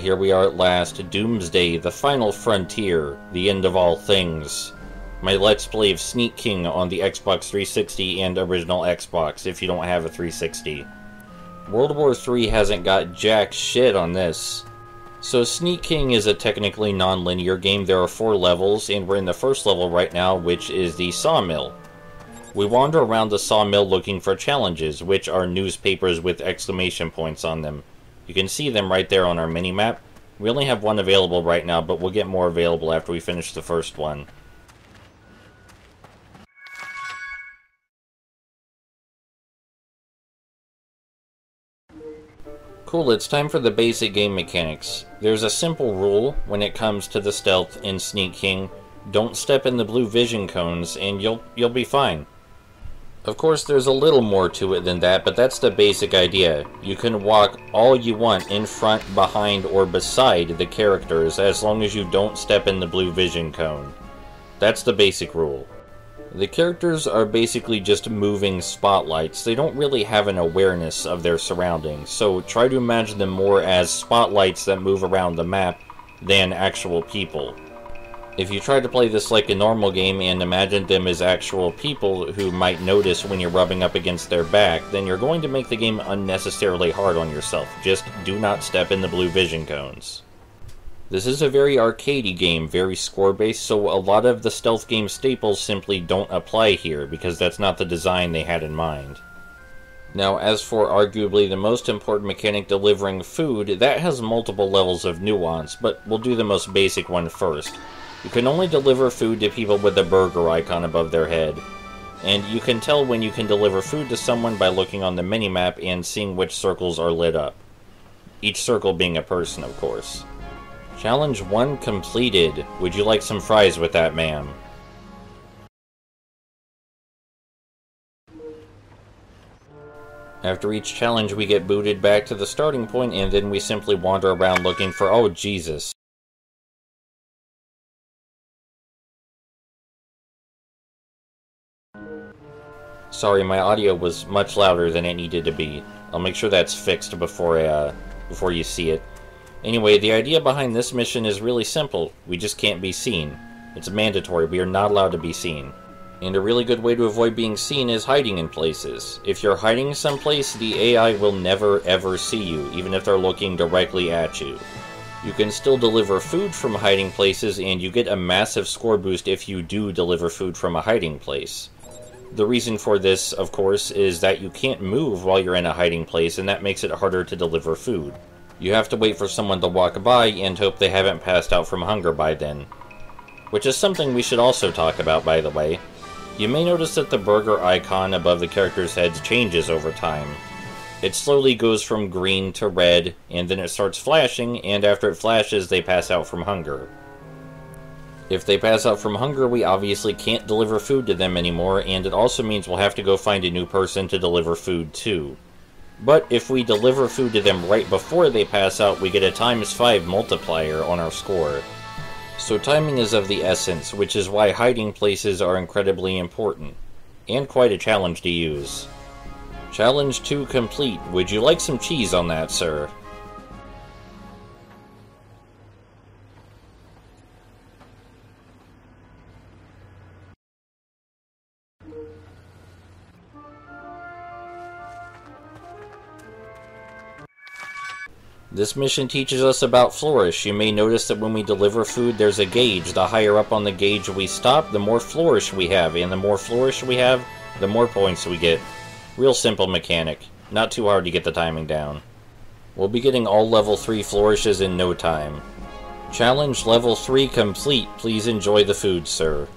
Here we are at last. Doomsday, the final frontier, the end of all things. My Let's Play of Sneak King on the Xbox 360 and original Xbox, if you don't have a 360. World War III hasn't got jack shit on this. So Sneak King is a technically non-linear game. There are 4 levels, and we're in the first level right now, which is the Sawmill. We wander around the Sawmill looking for challenges, which are newspapers with exclamation points on them. You can see them right there on our mini-map. We only have one available right now, but we'll get more available after we finish the first one. Cool, it's time for the basic game mechanics. There's a simple rule when it comes to the stealth in Sneak King. Don't step in the blue vision cones and you'll be fine. Of course, there's a little more to it than that, but that's the basic idea. You can walk all you want in front, behind, or beside the characters as long as you don't step in the blue vision cone. That's the basic rule. The characters are basically just moving spotlights. They don't really have an awareness of their surroundings, so try to imagine them more as spotlights that move around the map than actual people. If you try to play this like a normal game and imagine them as actual people who might notice when you're rubbing up against their back, then you're going to make the game unnecessarily hard on yourself. Just do not step in the blue vision cones. This is a very arcadey game, very score-based, so a lot of the stealth game staples simply don't apply here, because that's not the design they had in mind. Now, as for arguably the most important mechanic, delivering food, that has multiple levels of nuance, but we'll do the most basic one first. You can only deliver food to people with a burger icon above their head, and you can tell when you can deliver food to someone by looking on the minimap and seeing which circles are lit up. Each circle being a person, of course. Challenge 1 completed. Would you like some fries with that, ma'am? After each challenge, we get booted back to the starting point, and then we simply wander around looking for... oh, Jesus. Sorry, my audio was much louder than it needed to be. I'll make sure that's fixed before you see it. Anyway, the idea behind this mission is really simple. We just can't be seen. It's mandatory. We are not allowed to be seen. And a really good way to avoid being seen is hiding in places. If you're hiding someplace, the AI will never ever see you, even if they're looking directly at you. You can still deliver food from hiding places, and you get a massive score boost if you do deliver food from a hiding place. The reason for this, of course, is that you can't move while you're in a hiding place, and that makes it harder to deliver food. You have to wait for someone to walk by and hope they haven't passed out from hunger by then. Which is something we should also talk about, by the way. You may notice that the burger icon above the characters' heads changes over time. It slowly goes from green to red, and then it starts flashing, and after it flashes, they pass out from hunger. If they pass out from hunger, we obviously can't deliver food to them anymore, and it also means we'll have to go find a new person to deliver food to. But if we deliver food to them right before they pass out, we get a ×5 multiplier on our score. So timing is of the essence, which is why hiding places are incredibly important, and quite a challenge to use. Challenge 2 complete. Would you like some cheese on that, sir? This mission teaches us about flourish. You may notice that when we deliver food, there's a gauge. The higher up on the gauge we stop, the more flourish we have. And the more flourish we have, the more points we get. Real simple mechanic. Not too hard to get the timing down. We'll be getting all level 3 flourishes in no time. Challenge level 3 complete. Please enjoy the food, sir.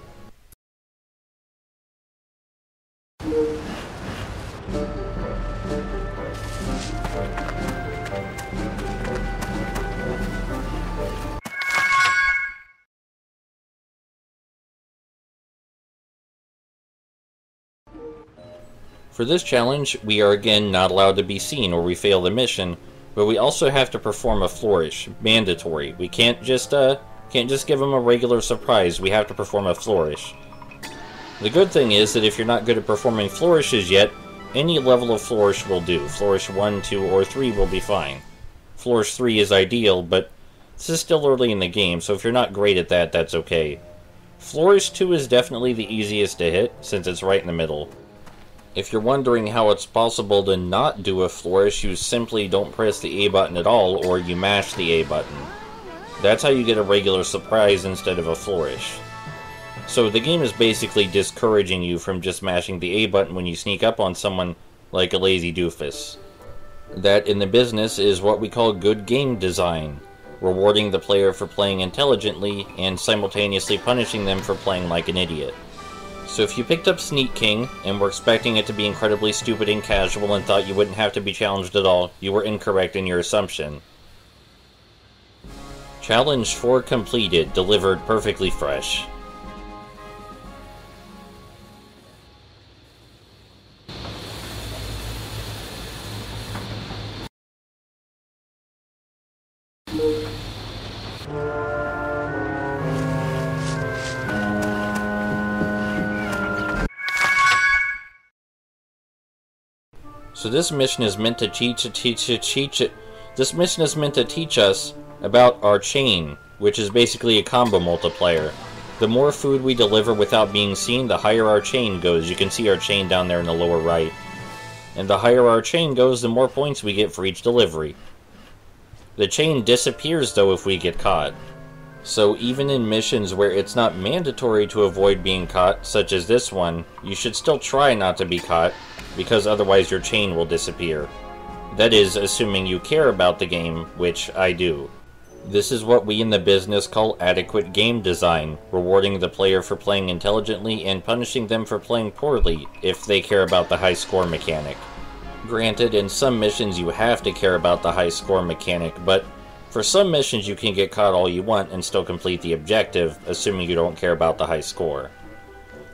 For this challenge, we are again not allowed to be seen or we fail the mission, but we also have to perform a flourish, mandatory. We can't just give them a regular surprise, we have to perform a flourish. The good thing is that if you're not good at performing flourishes yet, any level of flourish will do. Flourish 1, 2, or 3 will be fine. Flourish 3 is ideal, but this is still early in the game, so if you're not great at that, that's okay. Flourish 2 is definitely the easiest to hit, since it's right in the middle. If you're wondering how it's possible to not do a flourish, you simply don't press the A button at all, or you mash the A button. That's how you get a regular surprise instead of a flourish. So the game is basically discouraging you from just mashing the A button when you sneak up on someone like a lazy doofus. That, in the business, is what we call good game design, rewarding the player for playing intelligently and simultaneously punishing them for playing like an idiot. So if you picked up Sneak King and were expecting it to be incredibly stupid and casual and thought you wouldn't have to be challenged at all, you were incorrect in your assumption. Challenge 4 completed, delivered perfectly fresh. So this mission is meant to teach us about our chain, which is basically a combo multiplier. The more food we deliver without being seen, the higher our chain goes. You can see our chain down there in the lower right. And the higher our chain goes, the more points we get for each delivery. The chain disappears though if we get caught. So even in missions where it's not mandatory to avoid being caught, such as this one, you should still try not to be caught, because otherwise your chain will disappear. That is, assuming you care about the game, which I do. This is what we in the business call adequate game design, rewarding the player for playing intelligently and punishing them for playing poorly, if they care about the high score mechanic. Granted, in some missions you have to care about the high score mechanic, but for some missions you can get caught all you want and still complete the objective, assuming you don't care about the high score.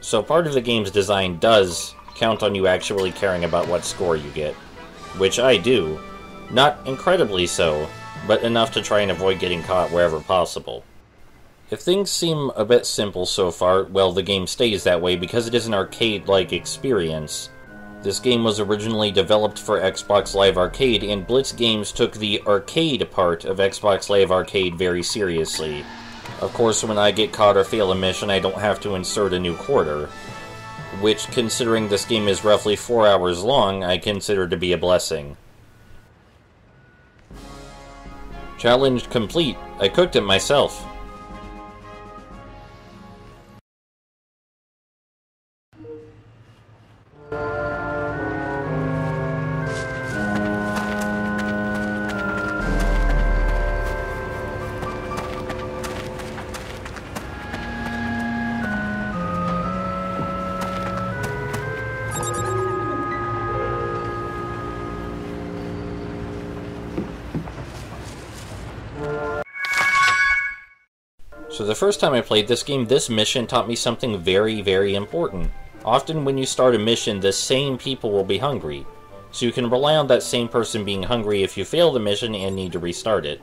So part of the game's design does count on you actually caring about what score you get. Which I do. Not incredibly so, but enough to try and avoid getting caught wherever possible. If things seem a bit simple so far, well, the game stays that way because it is an arcade-like experience. This game was originally developed for Xbox Live Arcade, and Blitz Games took the arcade part of Xbox Live Arcade very seriously. Of course, when I get caught or fail a mission, I don't have to insert a new quarter, which, considering this game is roughly 4 hours long, I consider to be a blessing. Challenge complete. I cooked it myself. So the first time I played this game, this mission taught me something very, very important. Often when you start a mission, the same people will be hungry. So you can rely on that same person being hungry if you fail the mission and need to restart it.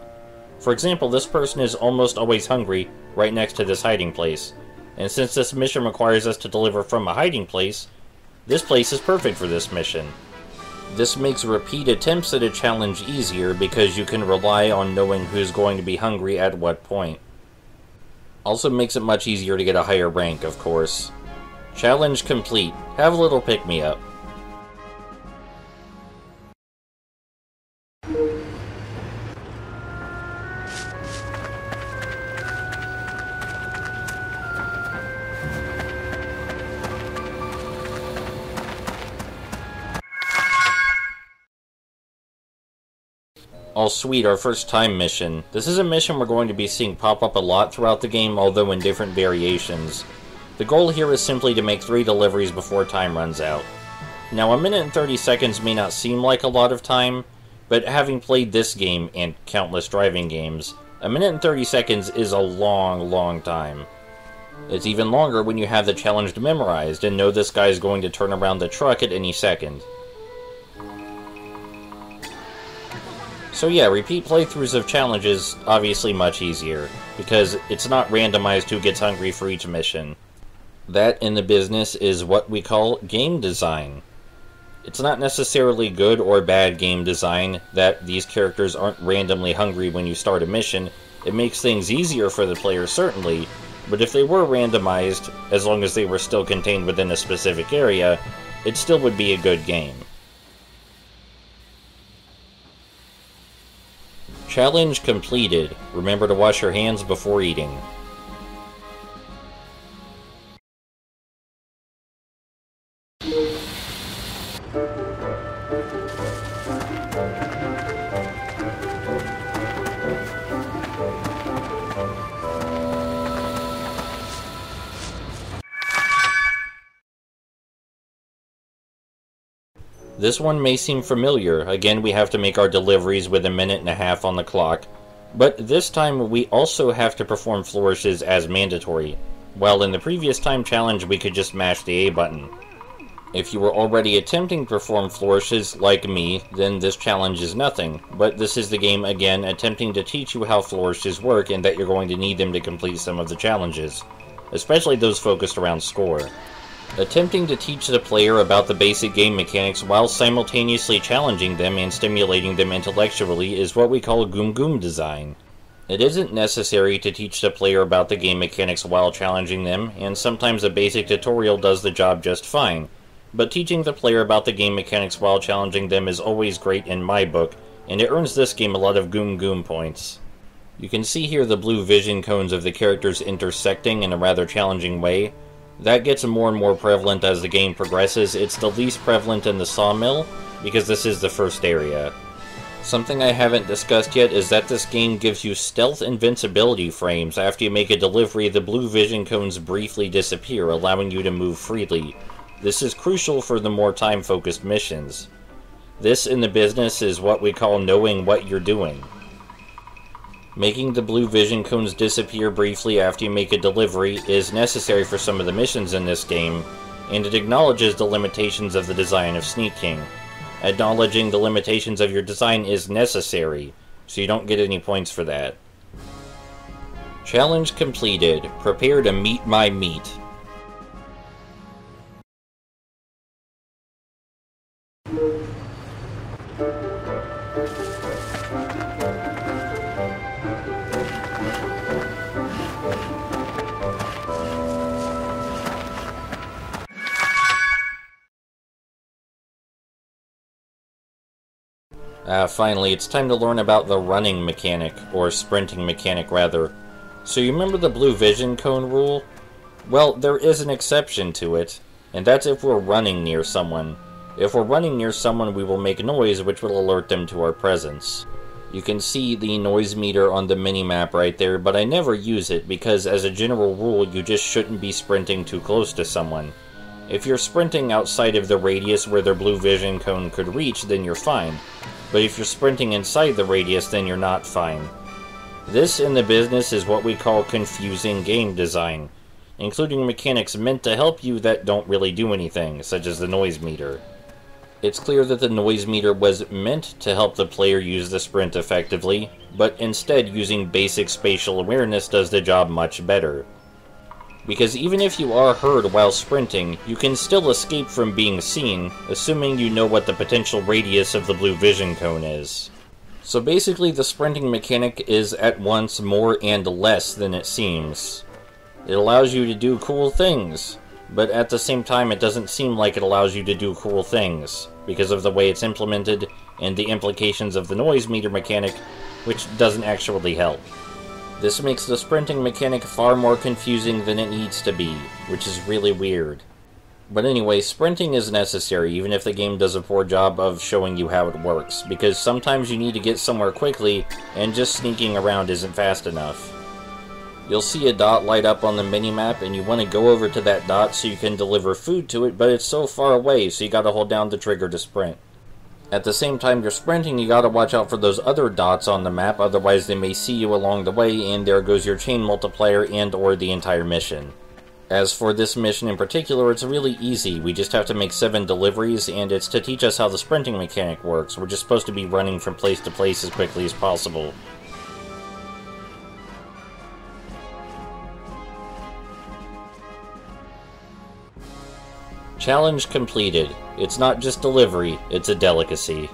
For example, this person is almost always hungry right next to this hiding place. And since this mission requires us to deliver from a hiding place, this place is perfect for this mission. This makes repeat attempts at a challenge easier because you can rely on knowing who's going to be hungry at what point. Also makes it much easier to get a higher rank, of course. Challenge complete. Have a little pick-me-up. All sweet, our first time mission. This is a mission we're going to be seeing pop up a lot throughout the game, although in different variations. The goal here is simply to make 3 deliveries before time runs out. Now, a minute and 30 seconds may not seem like a lot of time, but having played this game and countless driving games, a minute and 30 seconds is a long, long time. It's even longer when you have the challenge memorized and know this guy's going to turn around the truck at any second. So yeah, repeat playthroughs of challenges obviously much easier, because it's not randomized who gets hungry for each mission. That in the business is what we call game design. It's not necessarily good or bad game design that these characters aren't randomly hungry when you start a mission. It makes things easier for the player, certainly, but if they were randomized, as long as they were still contained within a specific area, it still would be a good game. Challenge completed. Remember to wash your hands before eating. This one may seem familiar. Again, we have to make our deliveries with 1.5 minutes on the clock, but this time we also have to perform flourishes as mandatory, while in the previous time challenge we could just mash the A button. If you were already attempting to perform flourishes, like me, then this challenge is nothing, but this is the game again attempting to teach you how flourishes work and that you're going to need them to complete some of the challenges, especially those focused around score. Attempting to teach the player about the basic game mechanics while simultaneously challenging them and stimulating them intellectually is what we call Goom Goom design. It isn't necessary to teach the player about the game mechanics while challenging them, and sometimes a basic tutorial does the job just fine, but teaching the player about the game mechanics while challenging them is always great in my book, and it earns this game a lot of Goom Goom points. You can see here the blue vision cones of the characters intersecting in a rather challenging way. That gets more and more prevalent as the game progresses. It's the least prevalent in the sawmill, because this is the first area. Something I haven't discussed yet is that this game gives you stealth invincibility frames. After you make a delivery, the blue vision cones briefly disappear, allowing you to move freely. This is crucial for the more time-focused missions. This in the business is what we call knowing what you're doing. Making the blue vision cones disappear briefly after you make a delivery is necessary for some of the missions in this game, and it acknowledges the limitations of the design of Sneak King. Acknowledging the limitations of your design is necessary, so you don't get any points for that. Challenge completed. Prepare to meet my meat. Finally, it's time to learn about the running mechanic, or sprinting mechanic rather. So you remember the blue vision cone rule? Well, there is an exception to it, and that's if we're running near someone. If we're running near someone, we will make noise which will alert them to our presence. You can see the noise meter on the minimap right there, but I never use it because as a general rule you just shouldn't be sprinting too close to someone. If you're sprinting outside of the radius where their blue vision cone could reach, then you're fine. But if you're sprinting inside the radius, then you're not fine. This in the business is what we call confusing game design, including mechanics meant to help you that don't really do anything, such as the noise meter. It's clear that the noise meter was meant to help the player use the sprint effectively, but instead using basic spatial awareness does the job much better. Because even if you are heard while sprinting, you can still escape from being seen, assuming you know what the potential radius of the blue vision cone is. So basically the sprinting mechanic is at once more and less than it seems. It allows you to do cool things, but at the same time it doesn't seem like it allows you to do cool things, because of the way it's implemented and the implications of the noise meter mechanic, which doesn't actually help. This makes the sprinting mechanic far more confusing than it needs to be, which is really weird. But anyway, sprinting is necessary, even if the game does a poor job of showing you how it works, because sometimes you need to get somewhere quickly, and just sneaking around isn't fast enough. You'll see a dot light up on the minimap, and you want to go over to that dot so you can deliver food to it, but it's so far away, so you gotta hold down the trigger to sprint. At the same time you're sprinting, you gotta watch out for those other dots on the map, otherwise they may see you along the way, and there goes your chain multiplier and or the entire mission. As for this mission in particular, it's really easy. We just have to make 7 deliveries, and it's to teach us how the sprinting mechanic works. We're just supposed to be running from place to place as quickly as possible. Challenge completed. It's not just delivery, it's a delicacy.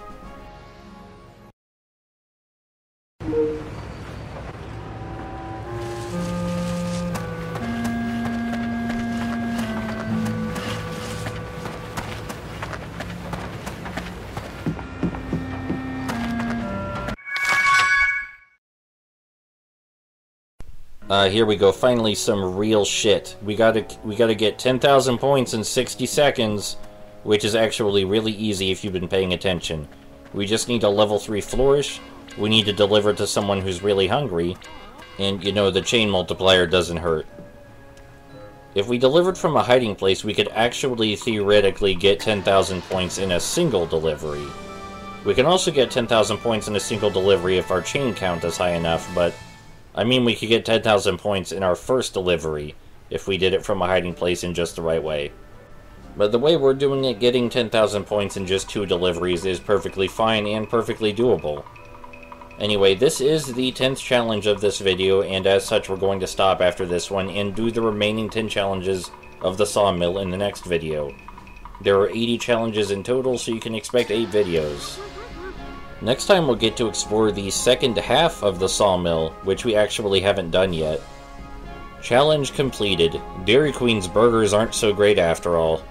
Here we go, finally some real shit. We gotta get 10,000 points in 60 seconds, which is actually really easy if you've been paying attention. We just need a level 3 flourish, we need to deliver to someone who's really hungry, and, you know, the chain multiplier doesn't hurt. If we delivered from a hiding place, we could actually theoretically get 10,000 points in a single delivery. We can also get 10,000 points in a single delivery if our chain count is high enough, but I mean we could get 10,000 points in our first delivery if we did it from a hiding place in just the right way. But the way we're doing it, getting 10,000 points in just 2 deliveries is perfectly fine and perfectly doable. Anyway, this is the 10th challenge of this video, and as such we're going to stop after this one and do the remaining 10 challenges of the sawmill in the next video. There are 80 challenges in total, so you can expect 8 videos. Next time we'll get to explore the second half of the sawmill, which we actually haven't done yet. Challenge completed. Dairy Queen's burgers aren't so great after all.